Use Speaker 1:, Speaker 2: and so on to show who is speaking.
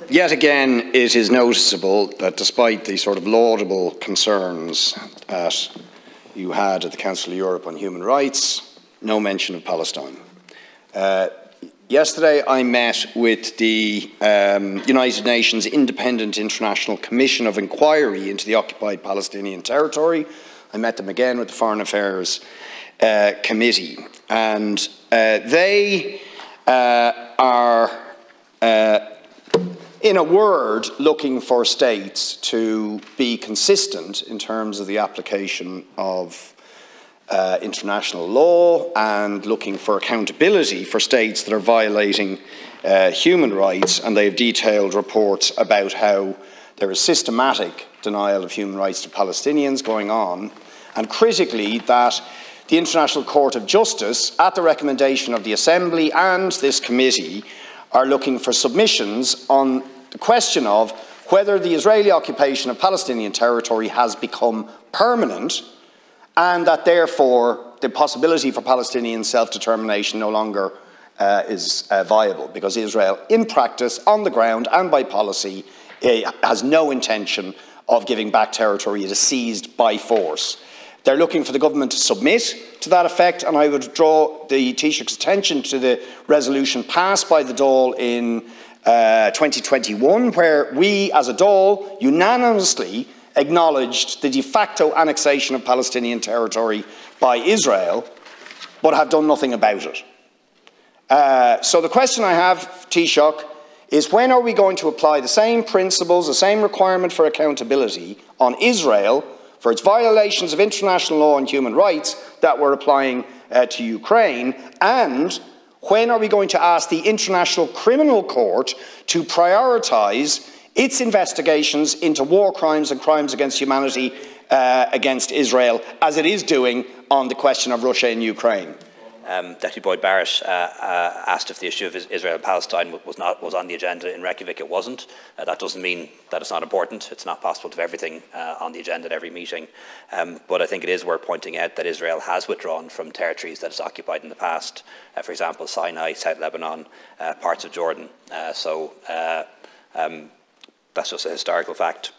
Speaker 1: yet again, it is noticeable that despite the sort of laudable concerns that you had at the Council of Europe on human rights, no mention of Palestine. Yesterday, I met with the United Nations Independent International Commission of Inquiry into the Occupied Palestinian Territory. I met them again with the Foreign Affairs Committee, and they are, in a word, looking for states to be consistent in terms of the application of international law and looking for accountability for states that are violating human rights, and they have detailed reports about how there is systematic denial of human rights to Palestinians going on, and critically that the International Court of Justice, at the recommendation of the Assembly and this committee, are looking for submissions on the question of whether the Israeli occupation of Palestinian territory has become permanent, and that therefore the possibility for Palestinian self-determination no longer is viable, because Israel, in practice, on the ground and by policy, has no intention of giving back territory it is seized by force. They're looking for the government to submit to that effect, and I would draw the Taoiseach's attention to the resolution passed by the Dáil in 2021, where we, as a Dáil, unanimously acknowledged the de facto annexation of Palestinian territory by Israel, but have done nothing about it. So the question I have, Taoiseach, is when are we going to apply the same principles, the same requirement for accountability on Israel for its violations of international law and human rights that we're applying to Ukraine, and when are we going to ask the International Criminal Court to prioritise its investigations into war crimes and crimes against humanity against Israel, as it is doing on the question of Russia and Ukraine?
Speaker 2: Deputy Boyd Barrett asked if the issue of Israel-Palestine was on the agenda in Reykjavik. It wasn't. That doesn't mean that it's not important. It's not possible to have everything on the agenda at every meeting. But I think it is worth pointing out that Israel has withdrawn from territories that it's occupied in the past. For example, Sinai, South Lebanon, parts of Jordan. So that's just a historical fact.